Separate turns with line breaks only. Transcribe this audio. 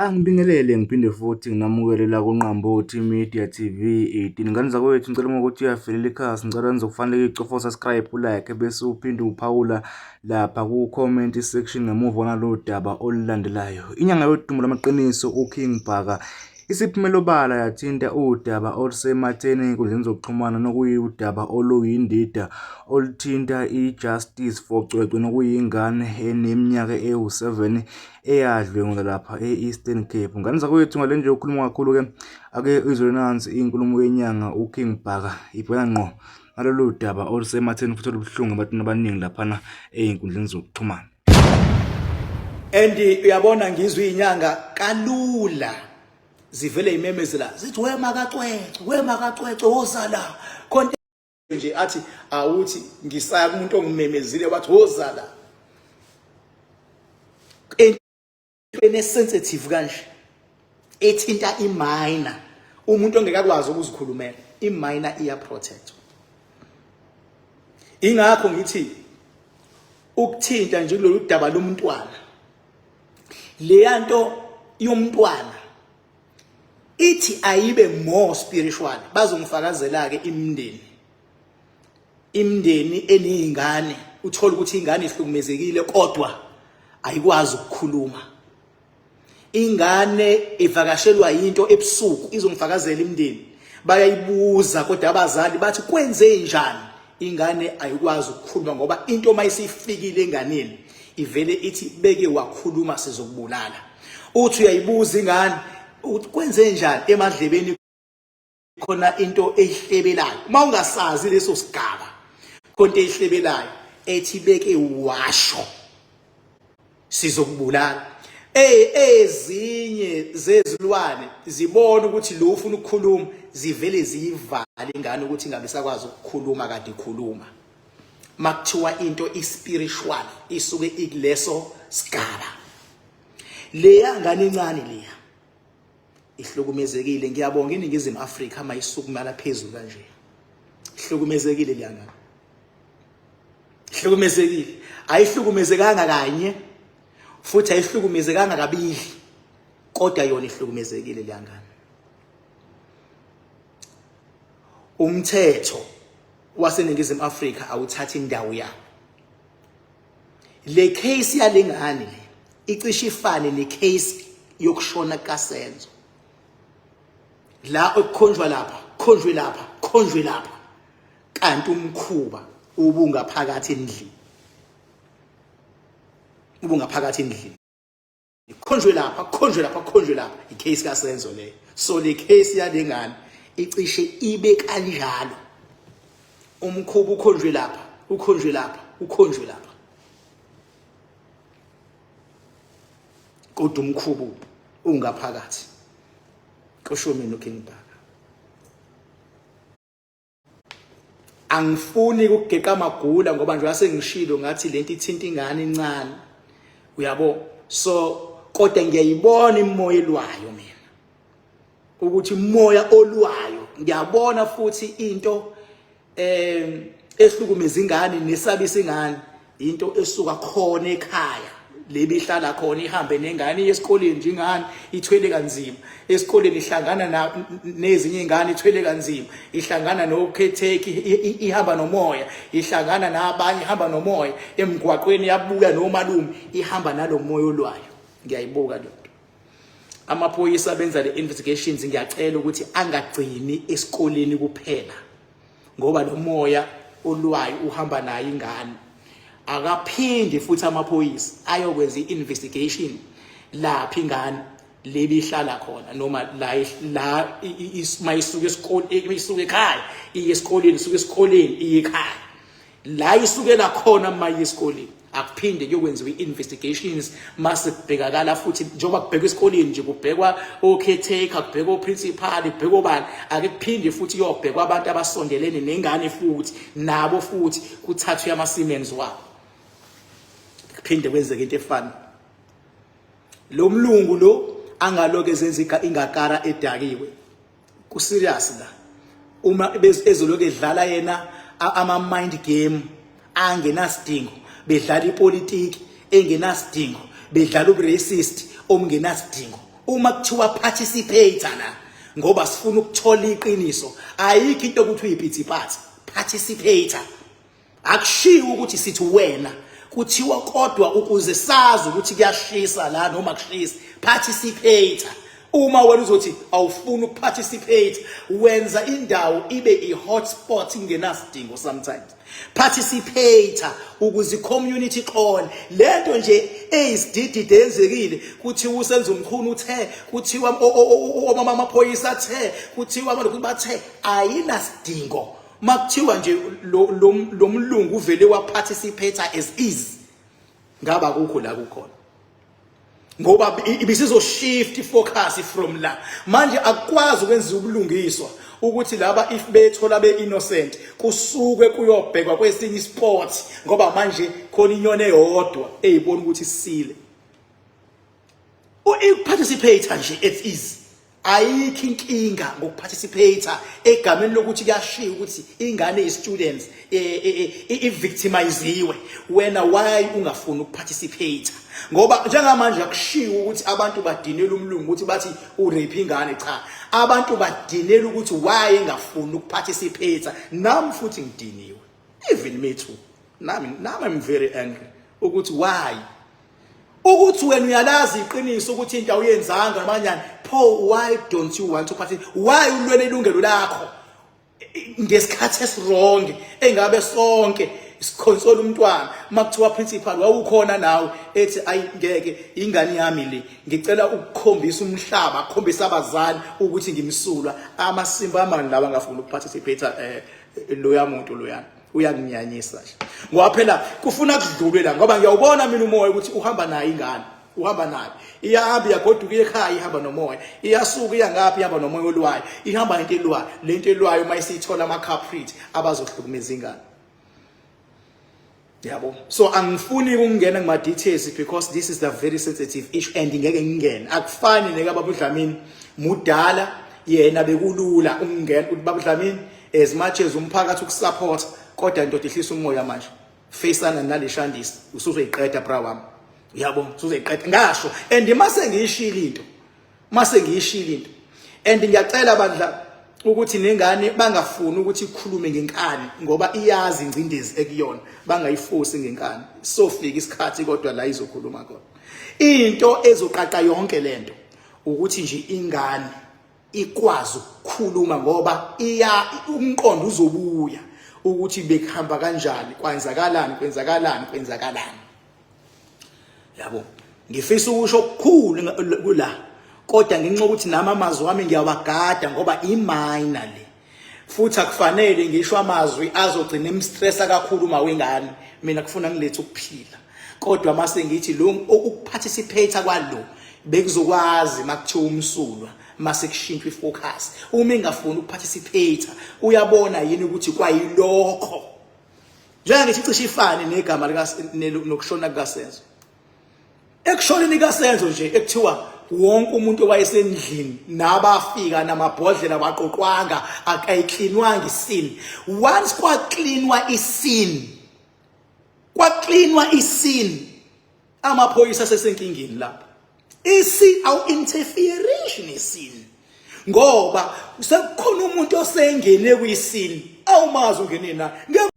Angibingelele ngiphinde futhi nginamukele la kuNqambothi Media TV 18. Ngane zakwethu ngicela ukuthi uyavelela ikhasi, ngicela nizokufanele icofa subscribe, ulike bese uphinde uphawula lapha ku comment section ngemuva nalo daba olulandelayo. Inyanga yodumo lamaqiniso uKing Bhaka isiphumelo obala yathinta udaba olusematheni ey'nkundleni zokuxhumana nokuyudaba oluyindida oluthinta i-Justice for Cwecwe nokuyingane eneminyaka ewu-7 eyadlwengula lapha e-Eastern Cape. Ngane zakwethu ngale nje ukhuluma kakhulu-ke ake izwe nansi inkulumo yenyanga uKing Bhaka ibheka ngqo ngalolu daba olusematheni futhi olubuhlungu ebantwini abaningi laphana ey'nkundleni zokuxhumana.
And uyabona ngizwe inyanga kalula zivele imemezela zithi wemakacwece wozala konke nje athi awuthi ngisaya kumuntu ongimemezile wathi wozala ene sensitive kanje ethinta iminor umuntu ongekakwazi ukuzikhulumela iminor iya protect. Ingakho ngithi ukuthinta nje kulolu daba lomntwana leyanto yomntwana ithi ayibe more spiritual. Bazongifakazela ke imndeni enizingane uthola ukuthi ingane ihlukumezekile kodwa ayikwazi ukukhuluma. Ingane ivakashelwa into ebusuku izongifakazela imndeni bayayibuza kodwa abazali bathi kwenze njani. Ingane ayikwazi ukukhuluma ngoba into mayisifikile enganeni ivele ithi beke wakhuluma sizokubulala. Uthi uyayibuza ingane uthi kwenze njani emadlebeni khona into ehlebelayo. Uma ungasazi leso sigaba khona ehlebelayo ethi beke washo sizokubulala. Ezinye zezilwane zibona ukuthi lo ufuna ukukhuluma zivele ziyivale ingane ukuthi ingabe sakwazi ukukhuluma kade ikhuluma. Makuthiwa into ispiritual isuke ikuleso sigaba. Leya ngane encane leya ihlukumezekile. Ngiyabonga iNingizimu Afrika mayisukumela phezulu kanje. Ihlukumezekile leya ngane. Ihlukumezekile. Ayihlukumezekanga kanye futhi ayihlukumezekanga kabili kodwa yona ihlukumezekile leya ngane. Umthetho waseNingizimu Afrika awuthatha indawo yawo. Le case yalengane le icishe ifane necase yokushona kaSenzo. La okukhonjwa lapha, khonjwe lapha. Kanti umkhuba ubungaphakathi endlini. Ubungaphakathi endlini. Khonjwe lapha, icase kaSenzo le. So le case yalengane icishe ibe kanjalo. Umkhuba ukhonjwe lapha. Kodwa umkhuba ungaphakathi. Kusho mina uKing Bhaka. Angifuni ukugeqa amagula ngoba nje wasengishilo ngathi lento ithinta ingane encane. Uyabo? So kodwa ngiyayibona imoya elwayo mina. Ukuthi umoya olwayo ngiyabona futhi into ehlukumeza ingane nesabisa ingane into esuka khona ekhaya lebihlala khona ihambe nengane yesikoleni nje ingane ithwele kanzima esikoleni ihlangana nezinye ingane ithwele kanzima ihlangana nokhetheki ihamba nomoya ihlangana nabanye ihamba nomoya emgwaqweni yabuya nomalume ihamba nalomoya olwayo. Ngiyayibuka lento. Amaphoyisa benza le investigations ngiyacela ukuthi angagcini esikoleni kuphela ngoba lo moya olwayo uhamba nayo ingane. Akaphindi futhi amaphoyisa ayokwenza i-investigation lapha ingane lebihlala khona noma la mayisuka esikoleni isuke ekhaya iye esikoleni iye ekhaya la isukela khona maye esikoleni. Akuphinde kuyokwenziwa i-investigations mase kubhekakala futhi njengoba kubhekwa esikoleni nje kubhekwa okhetheka kubhekwa oprincipal kubhekwa obani ake kuphinde futhi kuyobhekwa abantu abasondelene nengane futhi nabo futhi kuthathwe ama-Siemens wabo. Kuphinde kwenzeke into efana. Lo mlungu lo angaloke ezenza ingakara edakiwe. Ku serious la. Uma ezoloke edlala yena ama mind game angenasidingo bedlala ipolitiki engenasidingo bedlala uburacist omngenasidingo uma kuthiwa participate na ngoba sifuna ukuthola iqiniso ayikho into ukuthi uyiphithiphathe participate akushiwo ukuthi sithi wena kuthiwa kodwa ukuze sazi ukuthi kuyashisa la noma kushisa participate uma wena uzothi awufuna ukuparticipate wenza indawo ibe i-hotspot ingenasidingo sometimes participate ukuze i-community iqone lento nje eyisididide yenzekile kuthiwa usenza umkhulu uthe kuthiwa omama amaphoyisa athe kuthiwa abantu bathe ayinasidingo makuthiwa nje lo mlungu uvele wa-participate as is ngaba kukho la kukhona ngoba ibisizoshift focus from la manje akwazi ukwenza ubulungiswa ukuthi laba if bethola be-innocent kusuke kuyobhekwa kwesinye isport ngoba manje khona inyoni eyodwa eyibona ukuthi sisile uparticipate nje it is ayikho inkinga ngokuparticipate egameni lokuthi kuyashiya ukuthi ingane i-students i-victimiziwe wena why ungafuni ukuparticipate ngoba njengamanje akushiwo ukuthi abantu badinela umlungu ukuthi bathi urape ingane cha abantu badinela ukuthi why engafuni ukuparticipate nami futhi ngidiniwe even me too nami I'm very angry ukuthi why ukuthi wena uyalazi iqiniso ukuthi into awuyenzanga manyana Paul why don't you want to participate why ulwele ilungelo lakho ngesikhathi esirong engabe sonke sikhonsola umntwana makuthiwa principal wawukhona nawe ethi ayingeke ingane yami le ngicela ukukhombisa umhlaba akhombisa abazali ukuthi ngimsulwa amasimba amani laba ngafuna ukuparticipate loya muntu loyana uyakunyanyisa nje ngoba phela kufuna kudlulwe la ngoba ngiyawubona mina umoya ukuthi uhamba nayo ingane uhamba nayo iyahamba yagoduka ekhaya ihamba nomoya iyasuka iyangapi ihamba nomoya olwayo ihamba into elwayo lento elwayo mayisithola ama-culprit abazohlukumeza ingane yabo so angifuni ukungena kuma details because this is a very sensitive issue and ngeke ngingene akufani nekaba Dlamini mudala yena bekulula ukungena ukuthi baba Dlamini as much as umphakathi ukusupport kodwa into ehlisa umoya manje faceana naleshandisi usuzoyiqeda bra wami yabo usuzoyiqeda ngasho and mase ngiyishila into and ngiyacela bandla ukuthi nengane bangafuni ukuthi ikhulume ngenkani ngoba iyazi ingcindezi ekuyona bangayifosi ngenkani sofika isikhathi kodwa la izokhuluma khona into ezoqaqa yonke lento ukuthi nje ingane ikwazi ukukhuluma ngoba umqondo uzobuya ukuthi bekuhamba kanjani kwenzakalani yabo ngifisa ukusho okukhulu kula kodwa ngenxa ukuthi nami amazwi wami ngiyawagada ngoba iminor le futhi akufanele ngisho amazwi azogcina emstressa kakhulu uma wengane mina kufuna ngilethe ukuphila kodwa mase ngithi lo ukuparticipate kwalo bekuzokwazi makuthiwa umsulwa mase kushintshwe ifocus uma engafuni ukuparticipate uyabona yini ukuthi kwayilokho njengokuthi cishe ifane negama nokushona kukaSenzo ekushoneni kaSenzo nje ekuthiwa wonke umuntu owayesendlini nabafika namabhodlela baqoqwanga akayiklinwanga isini once kwaklinwa isini amaphoyisa sesenkingeni lapha awu interferation isini ngoba sekukhona umuntu osengene kwisini awumazi ungene na ngeke